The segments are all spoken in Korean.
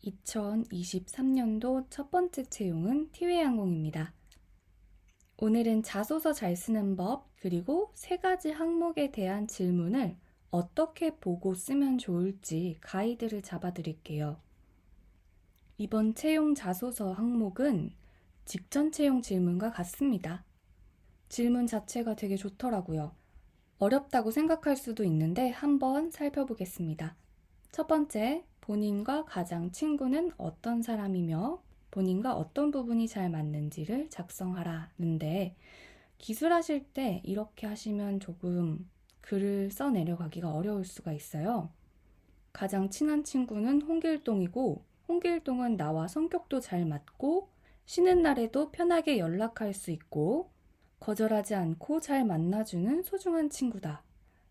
2023년도 첫 번째 채용은 티웨이항공입니다. 오늘은 자소서 잘 쓰는 법, 그리고 세 가지 항목에 대한 질문을 어떻게 보고 쓰면 좋을지 가이드를 잡아드릴게요. 이번 채용 자소서 항목은 직전 채용 질문과 같습니다. 질문 자체가 되게 좋더라고요. 어렵다고 생각할 수도 있는데 한번 살펴보겠습니다. 첫 번째, 본인과 가장 친구는 어떤 사람이며 본인과 어떤 부분이 잘 맞는지를 작성하라는데, 기술하실 때 이렇게 하시면 조금 글을 써 내려가기가 어려울 수가 있어요. 가장 친한 친구는 홍길동이고, 홍길동은 나와 성격도 잘 맞고 쉬는 날에도 편하게 연락할 수 있고 거절하지 않고 잘 만나주는 소중한 친구다.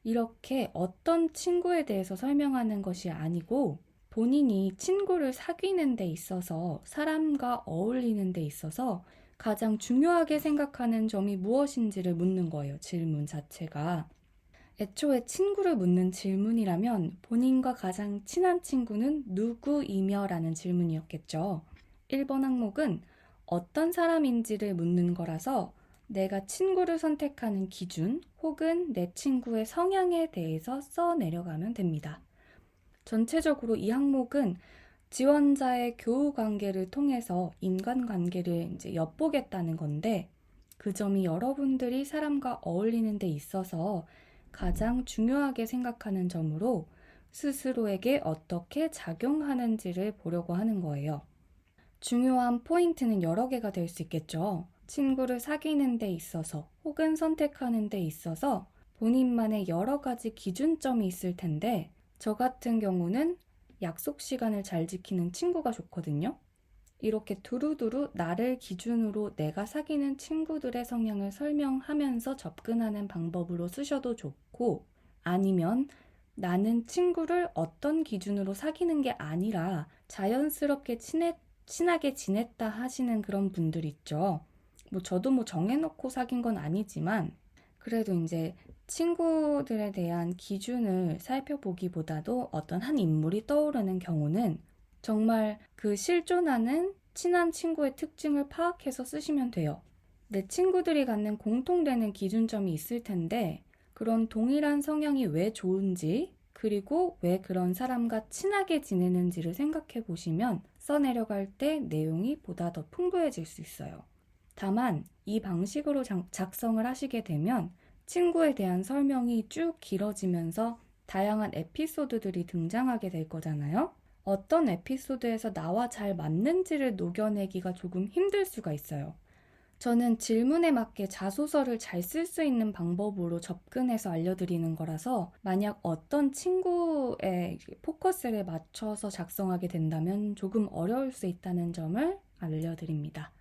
이렇게 어떤 친구에 대해서 설명하는 것이 아니고, 본인이 친구를 사귀는 데 있어서, 사람과 어울리는 데 있어서 가장 중요하게 생각하는 점이 무엇인지를 묻는 거예요, 질문 자체가. 애초에 친구를 묻는 질문이라면 본인과 가장 친한 친구는 누구이며? 라는 질문이었겠죠. 1번 항목은 어떤 사람인지를 묻는 거라서 내가 친구를 선택하는 기준 혹은 내 친구의 성향에 대해서 써 내려가면 됩니다. 전체적으로 이 항목은 지원자의 교우 관계를 통해서 인간관계를 엿보겠다는 건데, 그 점이 여러분들이 사람과 어울리는 데 있어서 가장 중요하게 생각하는 점으로 스스로에게 어떻게 작용하는지를 보려고 하는 거예요. 중요한 포인트는 여러 개가 될 수 있겠죠. 친구를 사귀는 데 있어서 혹은 선택하는 데 있어서 본인만의 여러 가지 기준점이 있을 텐데, 저 같은 경우는 약속 시간을 잘 지키는 친구가 좋거든요. 이렇게 두루두루 나를 기준으로 내가 사귀는 친구들의 성향을 설명하면서 접근하는 방법으로 쓰셔도 좋고, 아니면 나는 친구를 어떤 기준으로 사귀는 게 아니라 자연스럽게 친하게 지냈다 하시는 그런 분들 있죠. 저도 정해놓고 사귄 건 아니지만 그래도 이제 친구들에 대한 기준을 살펴보기보다도 어떤 한 인물이 떠오르는 경우는 정말 그 실존하는 친한 친구의 특징을 파악해서 쓰시면 돼요. 내 친구들이 갖는 공통되는 기준점이 있을 텐데, 그런 동일한 성향이 왜 좋은지, 그리고 왜 그런 사람과 친하게 지내는지를 생각해 보시면 써내려갈 때 내용이 보다 더 풍부해질 수 있어요. 다만 이 방식으로 작성을 하시게 되면 친구에 대한 설명이 쭉 길어지면서 다양한 에피소드들이 등장하게 될 거잖아요. 어떤 에피소드에서 나와 잘 맞는지를 녹여내기가 조금 힘들 수가 있어요. 저는 질문에 맞게 자소서를 잘 쓸 수 있는 방법으로 접근해서 알려드리는 거라서, 만약 어떤 친구의 포커스를 맞춰서 작성하게 된다면 조금 어려울 수 있다는 점을 알려드립니다.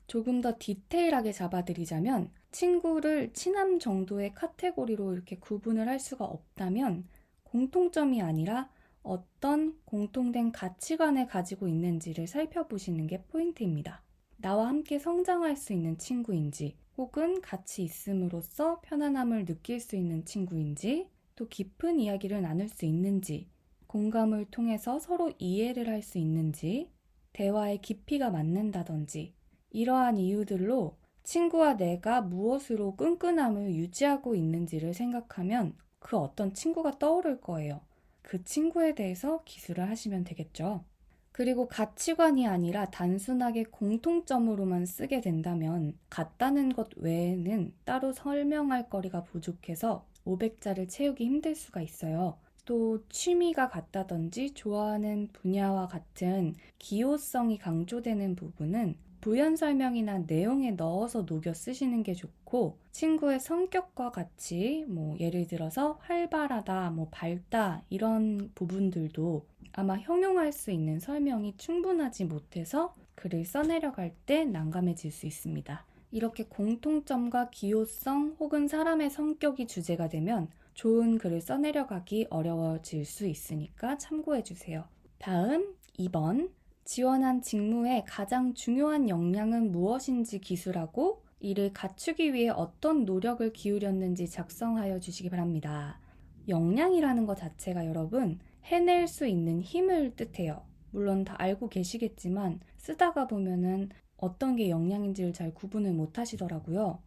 조금 더 디테일하게 잡아드리자면, 친구를 친함 정도의 카테고리로 이렇게 구분을 할 수가 없다면 공통점이 아니라 어떤 공통된 가치관을 가지고 있는지를 살펴보시는 게 포인트입니다. 나와 함께 성장할 수 있는 친구인지, 혹은 같이 있음으로써 편안함을 느낄 수 있는 친구인지, 또 깊은 이야기를 나눌 수 있는지, 공감을 통해서 서로 이해를 할 수 있는지, 대화의 깊이가 맞는다든지, 이러한 이유들로 친구와 내가 무엇으로 끈끈함을 유지하고 있는지를 생각하면 그 어떤 친구가 떠오를 거예요. 그 친구에 대해서 기술을 하시면 되겠죠. 그리고 가치관이 아니라 단순하게 공통점으로만 쓰게 된다면 같다는 것 외에는 따로 설명할 거리가 부족해서 500자를 채우기 힘들 수가 있어요. 또 취미가 같다든지 좋아하는 분야와 같은 기호성이 강조되는 부분은 부연 설명이나 내용에 넣어서 녹여 쓰시는 게 좋고, 친구의 성격과 같이 예를 들어서 활발하다, 밝다 이런 부분들도 아마 형용할 수 있는 설명이 충분하지 못해서 글을 써내려갈 때 난감해질 수 있습니다. 이렇게 공통점과 기호성 혹은 사람의 성격이 주제가 되면 좋은 글을 써내려가기 어려워질 수 있으니까 참고해주세요. 다음 2번, 지원한 직무의 가장 중요한 역량은 무엇인지 기술하고 이를 갖추기 위해 어떤 노력을 기울였는지 작성하여 주시기 바랍니다. 역량이라는 것 자체가 여러분, 해낼 수 있는 힘을 뜻해요. 물론 다 알고 계시겠지만 쓰다가 보면은 어떤 게 영양인지를 잘 구분을 못 하시더라고요.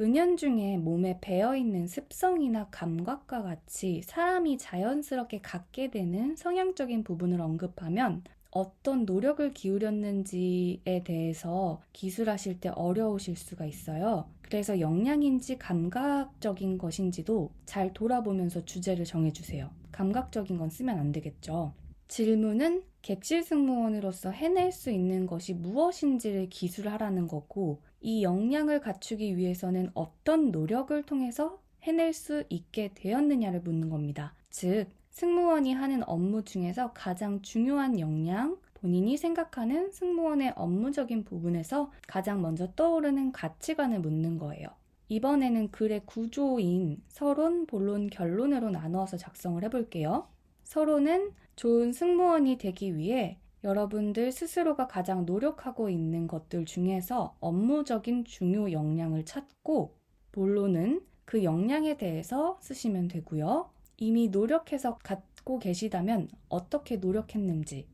은연중에 몸에 배어있는 습성이나 감각과 같이 사람이 자연스럽게 갖게 되는 성향적인 부분을 언급하면 어떤 노력을 기울였는지에 대해서 기술하실 때 어려우실 수가 있어요. 그래서 영양인지 감각적인 것인지도 잘 돌아보면서 주제를 정해주세요. 감각적인 건 쓰면 안 되겠죠. 질문은 객실 승무원으로서 해낼 수 있는 것이 무엇인지를 기술하라는 거고, 이 역량을 갖추기 위해서는 어떤 노력을 통해서 해낼 수 있게 되었느냐를 묻는 겁니다. 즉, 승무원이 하는 업무 중에서 가장 중요한 역량, 본인이 생각하는 승무원의 업무적인 부분에서 가장 먼저 떠오르는 가치관을 묻는 거예요. 이번에는 글의 구조인 서론, 본론, 결론으로 나누어서 작성을 해볼게요. 서론은 좋은 승무원이 되기 위해 여러분들 스스로가 가장 노력하고 있는 것들 중에서 업무적인 중요 역량을 찾고, 본론은 그 역량에 대해서 쓰시면 되고요. 이미 노력해서 갖고 계시다면 어떻게 노력했는지,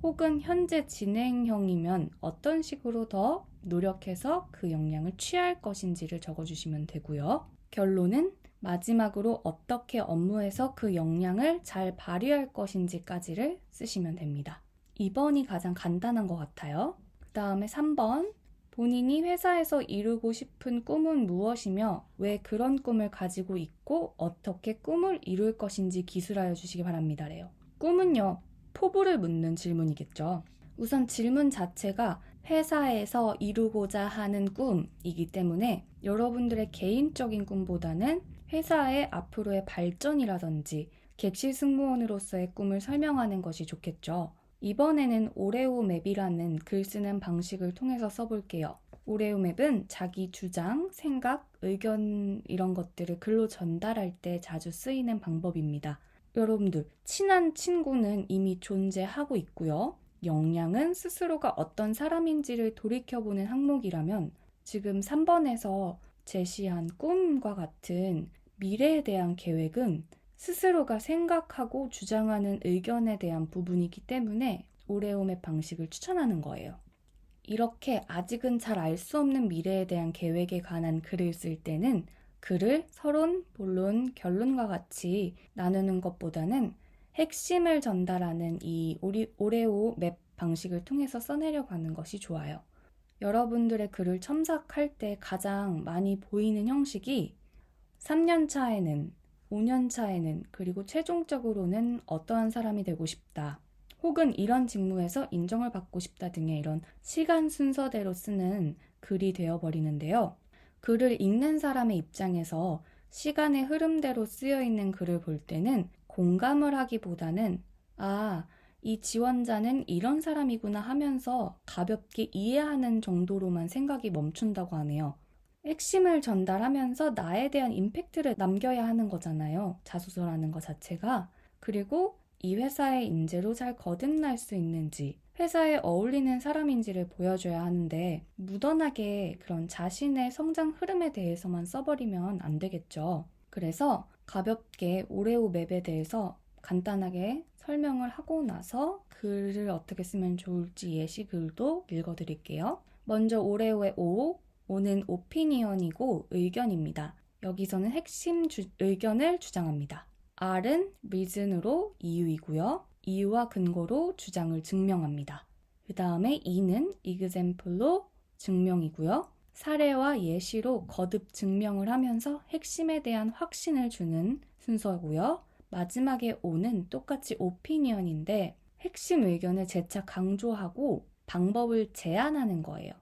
혹은 현재 진행형이면 어떤 식으로 더 노력해서 그 역량을 취할 것인지를 적어주시면 되고요. 결론은 마지막으로 어떻게 업무에서 그 역량을 잘 발휘할 것인지까지를 쓰시면 됩니다. 2번이 가장 간단한 것 같아요. 그 다음에 3번, 본인이 회사에서 이루고 싶은 꿈은 무엇이며 왜 그런 꿈을 가지고 있고 어떻게 꿈을 이룰 것인지 기술하여 주시기 바랍니다. 래요. 꿈은요, 포부를 묻는 질문이겠죠. 우선 질문 자체가 회사에서 이루고자 하는 꿈이기 때문에 여러분들의 개인적인 꿈보다는 회사의 앞으로의 발전이라든지 객실 승무원으로서의 꿈을 설명하는 것이 좋겠죠. 이번에는 오레오 맵이라는 글 쓰는 방식을 통해서 써볼게요. 오레오 맵은 자기 주장, 생각, 의견 이런 것들을 글로 전달할 때 자주 쓰이는 방법입니다. 여러분들, 친한 친구는 이미 존재하고 있고요. 역량은 스스로가 어떤 사람인지를 돌이켜보는 항목이라면 지금 3번에서 제시한 꿈과 같은 미래에 대한 계획은 스스로가 생각하고 주장하는 의견에 대한 부분이기 때문에 오레오맵 방식을 추천하는 거예요. 이렇게 아직은 잘 알 수 없는 미래에 대한 계획에 관한 글을 쓸 때는 글을 서론, 본론, 결론과 같이 나누는 것보다는 핵심을 전달하는 이 오레오 맵 방식을 통해서 써내려고 하는 것이 좋아요. 여러분들의 글을 첨삭할 때 가장 많이 보이는 형식이 3년 차에는, 5년 차에는, 그리고 최종적으로는 어떠한 사람이 되고 싶다. 혹은 이런 직무에서 인정을 받고 싶다 등의 이런 시간 순서대로 쓰는 글이 되어버리는데요. 글을 읽는 사람의 입장에서 시간의 흐름대로 쓰여있는 글을 볼 때는 공감을 하기보다는 이 지원자는 이런 사람이구나 하면서 가볍게 이해하는 정도로만 생각이 멈춘다고 하네요. 핵심을 전달하면서 나에 대한 임팩트를 남겨야 하는 거잖아요. 자소서라는 것 자체가. 그리고 이 회사의 인재로 잘 거듭날 수 있는지, 회사에 어울리는 사람인지를 보여줘야 하는데 무던하게 그런 자신의 성장 흐름에 대해서만 써버리면 안 되겠죠. 그래서 가볍게 오레오 맵에 대해서 간단하게 설명을 하고 나서 글을 어떻게 쓰면 좋을지 예시글도 읽어드릴게요. 먼저 오레오의 O는 오피니언이고 의견입니다. 여기서는 핵심 의견을 주장합니다. R은 reason으로 이유이고요. 이유와 근거로 주장을 증명합니다. 그 다음에 E는 example로 증명이고요. 사례와 예시로 거듭 증명을 하면서 핵심에 대한 확신을 주는 순서고요. 마지막에 O는 똑같이 opinion인데 핵심 의견을 재차 강조하고 방법을 제안하는 거예요.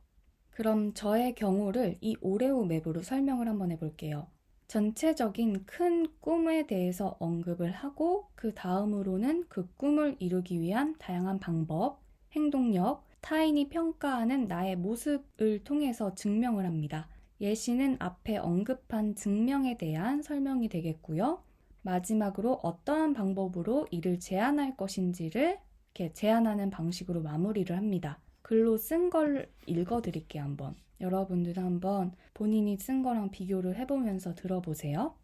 그럼 저의 경우를 이 오레오 맵으로 설명을 한번 해볼게요. 전체적인 큰 꿈에 대해서 언급을 하고 그 다음으로는 그 꿈을 이루기 위한 다양한 방법, 행동력, 타인이 평가하는 나의 모습을 통해서 증명을 합니다. 예시는 앞에 언급한 증명에 대한 설명이 되겠고요. 마지막으로 어떠한 방법으로 이를 제안할 것인지를 이렇게 제안하는 방식으로 마무리를 합니다. 글로 쓴 걸 읽어드릴게요, 한번. 여러분들도 한번 본인이 쓴 거랑 비교를 해보면서 들어보세요.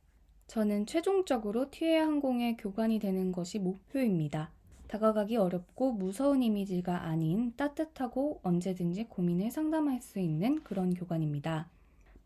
저는 최종적으로 TA 항공의 교관이 되는 것이 목표입니다. 다가가기 어렵고 무서운 이미지가 아닌 따뜻하고 언제든지 고민을 상담할 수 있는 그런 교관입니다.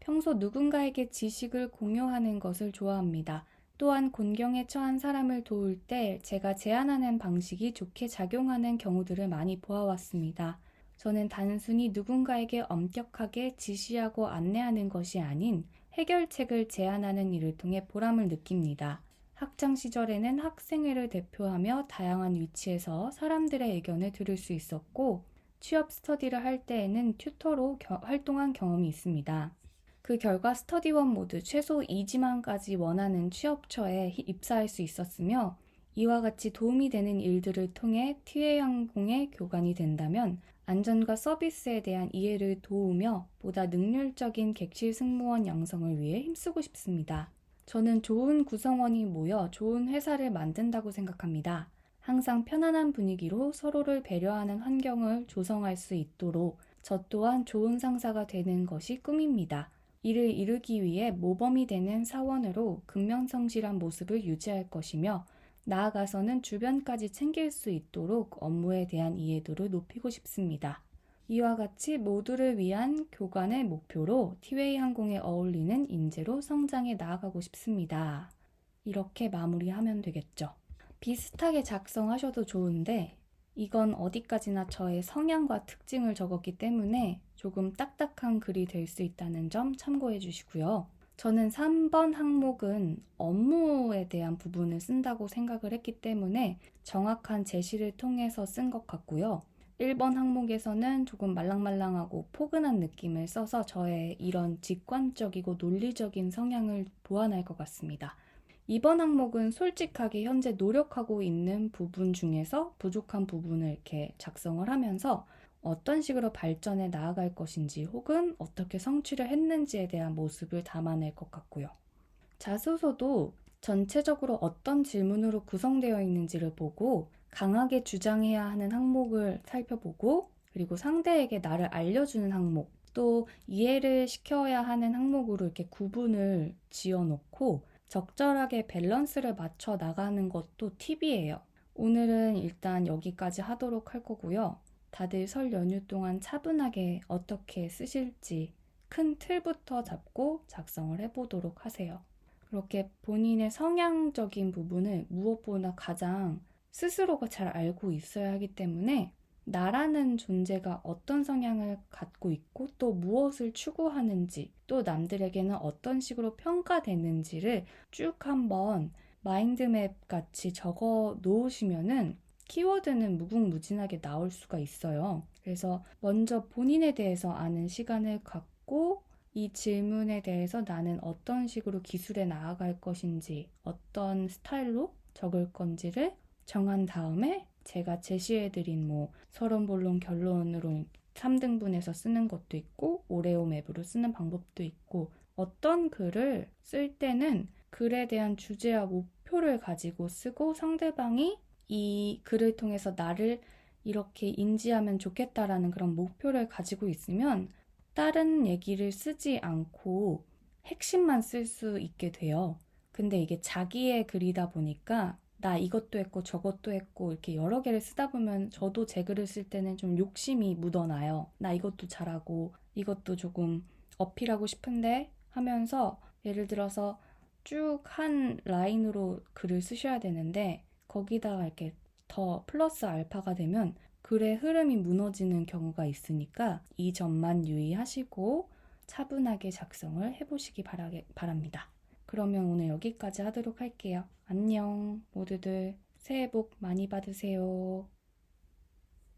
평소 누군가에게 지식을 공유하는 것을 좋아합니다. 또한 곤경에 처한 사람을 도울 때 제가 제안하는 방식이 좋게 작용하는 경우들을 많이 보아왔습니다. 저는 단순히 누군가에게 엄격하게 지시하고 안내하는 것이 아닌 해결책을 제안하는 일을 통해 보람을 느낍니다. 학창 시절에는 학생회를 대표하며 다양한 위치에서 사람들의 의견을 들을 수 있었고, 취업 스터디를 할 때에는 튜터로 활동한 경험이 있습니다. 그 결과 스터디원 모두 최소 2지망까지 원하는 취업처에 입사할 수 있었으며, 이와 같이 도움이 되는 일들을 통해 티웨이항공의 교관이 된다면 안전과 서비스에 대한 이해를 도우며 보다 능률적인 객실 승무원 양성을 위해 힘쓰고 싶습니다. 저는 좋은 구성원이 모여 좋은 회사를 만든다고 생각합니다. 항상 편안한 분위기로 서로를 배려하는 환경을 조성할 수 있도록 저 또한 좋은 상사가 되는 것이 꿈입니다. 이를 이루기 위해 모범이 되는 사원으로 근면성실한 모습을 유지할 것이며 나아가서는 주변까지 챙길 수 있도록 업무에 대한 이해도를 높이고 싶습니다. 이와 같이 모두를 위한 교관의 목표로 티웨이 항공에 어울리는 인재로 성장해 나아가고 싶습니다. 이렇게 마무리하면 되겠죠. 비슷하게 작성하셔도 좋은데 이건 어디까지나 저의 성향과 특징을 적었기 때문에 조금 딱딱한 글이 될 수 있다는 점 참고해 주시고요. 저는 3번 항목은 업무에 대한 부분을 쓴다고 생각을 했기 때문에 정확한 제시를 통해서 쓴 것 같고요. 1번 항목에서는 조금 말랑말랑하고 포근한 느낌을 써서 저의 이런 직관적이고 논리적인 성향을 보완할 것 같습니다. 2번 항목은 솔직하게 현재 노력하고 있는 부분 중에서 부족한 부분을 이렇게 작성을 하면서 어떤 식으로 발전해 나아갈 것인지 혹은 어떻게 성취를 했는지에 대한 모습을 담아낼 것 같고요. 자소서도 전체적으로 어떤 질문으로 구성되어 있는지를 보고 강하게 주장해야 하는 항목을 살펴보고 그리고 상대에게 나를 알려주는 항목 또 이해를 시켜야 하는 항목으로 이렇게 구분을 지어놓고 적절하게 밸런스를 맞춰 나가는 것도 팁이에요. 오늘은 일단 여기까지 하도록 할 거고요. 다들 설 연휴 동안 차분하게 어떻게 쓰실지 큰 틀부터 잡고 작성을 해보도록 하세요. 그렇게 본인의 성향적인 부분을 무엇보다 가장 스스로가 잘 알고 있어야 하기 때문에 나라는 존재가 어떤 성향을 갖고 있고 또 무엇을 추구하는지 또 남들에게는 어떤 식으로 평가되는지를 쭉 한번 마인드맵 같이 적어 놓으시면은 키워드는 무궁무진하게 나올 수가 있어요. 그래서 먼저 본인에 대해서 아는 시간을 갖고 이 질문에 대해서 나는 어떤 식으로 기술에 나아갈 것인지 어떤 스타일로 적을 건지를 정한 다음에 제가 제시해드린 서론, 본론, 결론으로 3등분해서 쓰는 것도 있고 오레오 맵으로 쓰는 방법도 있고 어떤 글을 쓸 때는 글에 대한 주제와 목표를 가지고 쓰고 상대방이 이 글을 통해서 나를 이렇게 인지하면 좋겠다라는 그런 목표를 가지고 있으면 다른 얘기를 쓰지 않고 핵심만 쓸 수 있게 돼요. 근데 이게 자기의 글이다 보니까 나 이것도 했고 저것도 했고 이렇게 여러 개를 쓰다 보면 저도 제 글을 쓸 때는 좀 욕심이 묻어나요. 나 이것도 잘하고 이것도 조금 어필하고 싶은데 하면서 예를 들어서 쭉 한 라인으로 글을 쓰셔야 되는데 거기다가 이렇게 더 플러스 알파가 되면 글의 흐름이 무너지는 경우가 있으니까 이 점만 유의하시고 차분하게 작성을 해보시기 바랍니다. 그러면 오늘 여기까지 하도록 할게요. 안녕 모두들 새해 복 많이 받으세요.